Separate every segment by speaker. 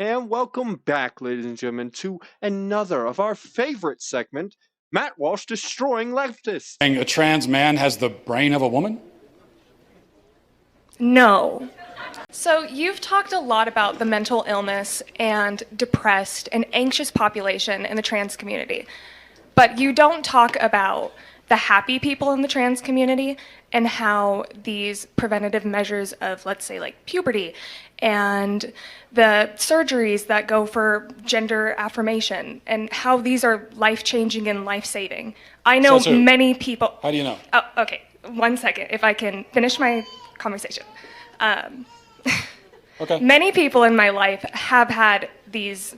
Speaker 1: And welcome back, ladies and gentlemen, to another of our favorite segment, Matt Walsh destroying leftists.
Speaker 2: Saying a trans man has the brain of a woman?
Speaker 3: No. So you've talked a lot about the mental illness and depressed and anxious population in the trans community, but you don't talk about the happy people in the trans community and how these preventative measures of, let's say, like puberty and the surgeries that go for gender affirmation and how these are life-changing and life-saving. I know many people...
Speaker 2: How do you know?
Speaker 3: Oh, okay. 1 second, if I can finish my conversation.
Speaker 2: Okay.
Speaker 3: Many people in my life have had these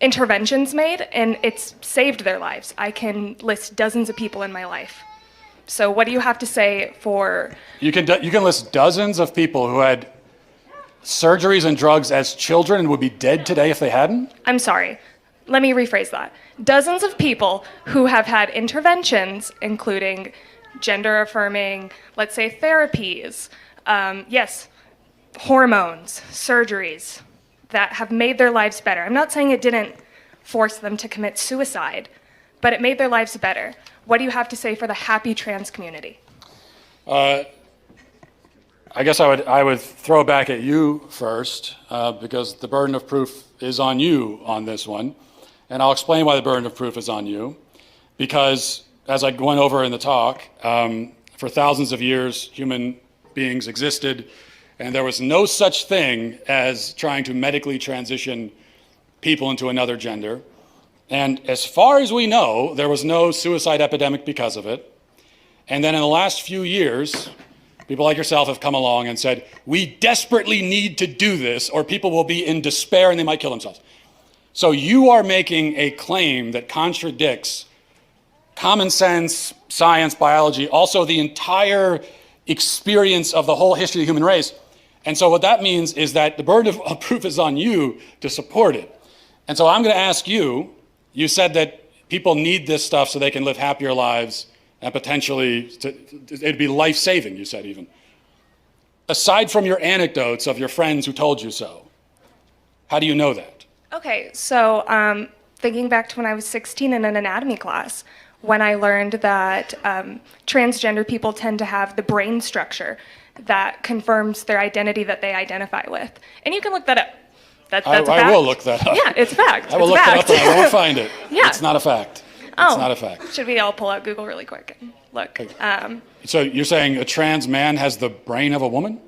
Speaker 3: interventions made, and it's saved their lives. I can list dozens of people in my life. So what do you have to say for...
Speaker 2: You can list dozens of people who had surgeries and drugs as children and would be dead today if they hadn't?
Speaker 3: I'm sorry. Let me rephrase that. Dozens of people who have had interventions, including gender affirming, let's say therapies, yes, hormones, surgeries, that have made their lives better. I'm not saying it didn't force them to commit suicide, but it made their lives better. What do you have to say for the happy trans community?
Speaker 2: I guess I would throw back at you first, because the burden of proof is on you on this one. And I'll explain why the burden of proof is on you. Because, as I went over in the talk, for thousands of years, human beings existed, and there was no such thing as trying to medically transition people into another gender. And as far as we know, there was no suicide epidemic because of it. And then in the last few years, people like yourself have come along and said, we desperately need to do this or people will be in despair and they might kill themselves. So you are making a claim that contradicts common sense, science, biology, also the entire experience of the whole history of the human race. And so what that means is that the burden of proof is on you to support it. And so I'm going to ask you, you said that people need this stuff so they can live happier lives and potentially it'd be life-saving, you said even. Aside from your anecdotes of your friends who told you so, how do you know that?
Speaker 3: Okay, so thinking back to when I was 16 in an anatomy class, when I learned that transgender people tend to have the brain structure that confirms their identity that they identify with. And you can look that up. That's a fact.
Speaker 2: I will look that up.
Speaker 3: Yeah, it's a fact.
Speaker 2: I will look that up and I won't find it.
Speaker 3: Yeah.
Speaker 2: It's not a fact.
Speaker 3: Oh.
Speaker 2: It's not a fact.
Speaker 3: Should we all pull out Google really quick and look?
Speaker 2: So you're saying a trans man has the brain of a woman?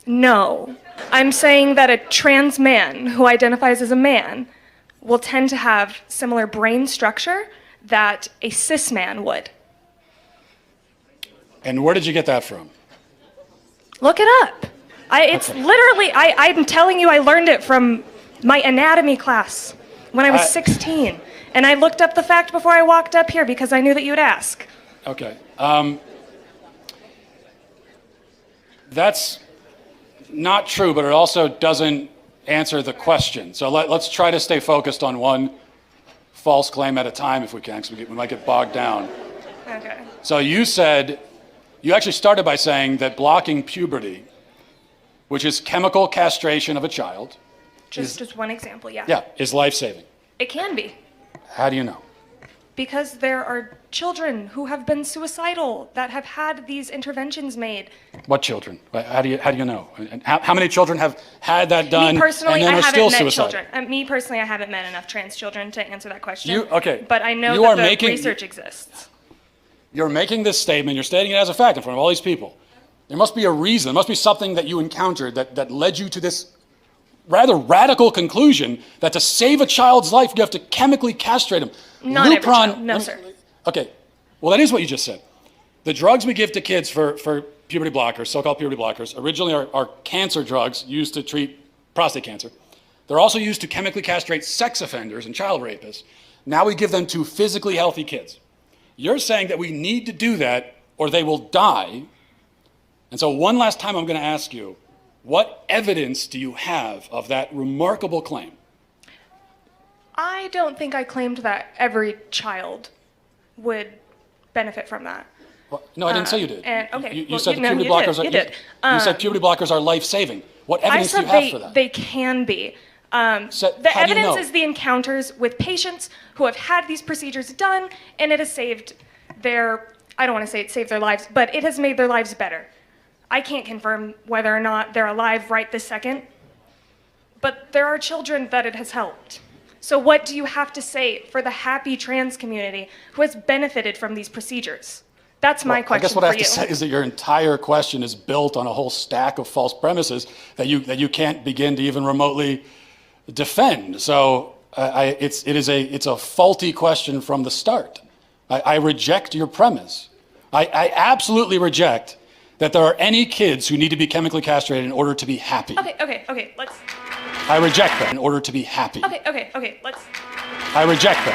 Speaker 3: No. I'm saying that a trans man who identifies as a man will tend to have similar brain structure that a cis man would.
Speaker 2: And where did you get that from?
Speaker 3: Look it up. It's literally, I'm telling you, I learned it from my anatomy class when I was 16. And I looked up the fact before I walked up here because I knew that you would ask.
Speaker 2: Okay. That's not true, but it also doesn't answer the question. So let's try to stay focused on one false claim at a time if we can, because we might get bogged down.
Speaker 3: Okay.
Speaker 2: So you actually started by saying that blocking puberty, which is chemical castration of a child.
Speaker 3: Just one example, yeah.
Speaker 2: Yeah, is life-saving.
Speaker 3: It can be.
Speaker 2: How do you know?
Speaker 3: Because there are children who have been suicidal that have had these interventions made.
Speaker 2: What children? How do you know? And how many children have had that done
Speaker 3: Me personally,
Speaker 2: and then
Speaker 3: I
Speaker 2: are
Speaker 3: haven't
Speaker 2: still
Speaker 3: met
Speaker 2: suicidal?
Speaker 3: children. Me personally, I haven't met enough trans children to answer that question.
Speaker 2: Okay.
Speaker 3: But I know
Speaker 2: You
Speaker 3: that
Speaker 2: are
Speaker 3: the
Speaker 2: making-
Speaker 3: research exists.
Speaker 2: You're making this statement, you're stating it as a fact in front of all these people. There must be a reason, there must be something that you encountered that led you to this rather radical conclusion that to save a child's life, you have to chemically castrate him.
Speaker 3: Not every child. No, sir.
Speaker 2: Okay, well that is what you just said. The drugs we give to kids for puberty blockers, so-called puberty blockers, originally are cancer drugs used to treat prostate cancer. They're also used to chemically castrate sex offenders and child rapists. Now we give them to physically healthy kids. You're saying that we need to do that or they will die. And so one last time I'm going to ask you, what evidence do you have of that remarkable claim?
Speaker 3: I don't think I claimed that every child would benefit from that.
Speaker 2: Well, no, I didn't say you did.
Speaker 3: Okay,
Speaker 2: You
Speaker 3: well,
Speaker 2: said
Speaker 3: no,
Speaker 2: puberty
Speaker 3: you
Speaker 2: blockers
Speaker 3: did. You did.
Speaker 2: you said puberty blockers are life-saving. What
Speaker 3: I
Speaker 2: evidence do you
Speaker 3: said
Speaker 2: have for that?
Speaker 3: they can be.
Speaker 2: So
Speaker 3: The
Speaker 2: how do you
Speaker 3: evidence
Speaker 2: know?
Speaker 3: is the encounters with patients who have had these procedures done, and it has saved their, I don't want to say it saved their lives, but it has made their lives better. I can't confirm whether or not they're alive right this second, but there are children that it has helped. So what do you have to say for the happy trans community who has benefited from these procedures? That's my question
Speaker 2: I guess what I
Speaker 3: for
Speaker 2: have
Speaker 3: you.
Speaker 2: to say is that your entire question is built on a whole stack of false premises that you can't begin to even remotely defend. So it's a faulty question from the start. I reject your premise. I absolutely reject that there are any kids who need to be chemically castrated in order to be happy.
Speaker 3: Okay, let's,
Speaker 2: I reject that in order to be happy.
Speaker 3: okay, let's.
Speaker 2: I reject that.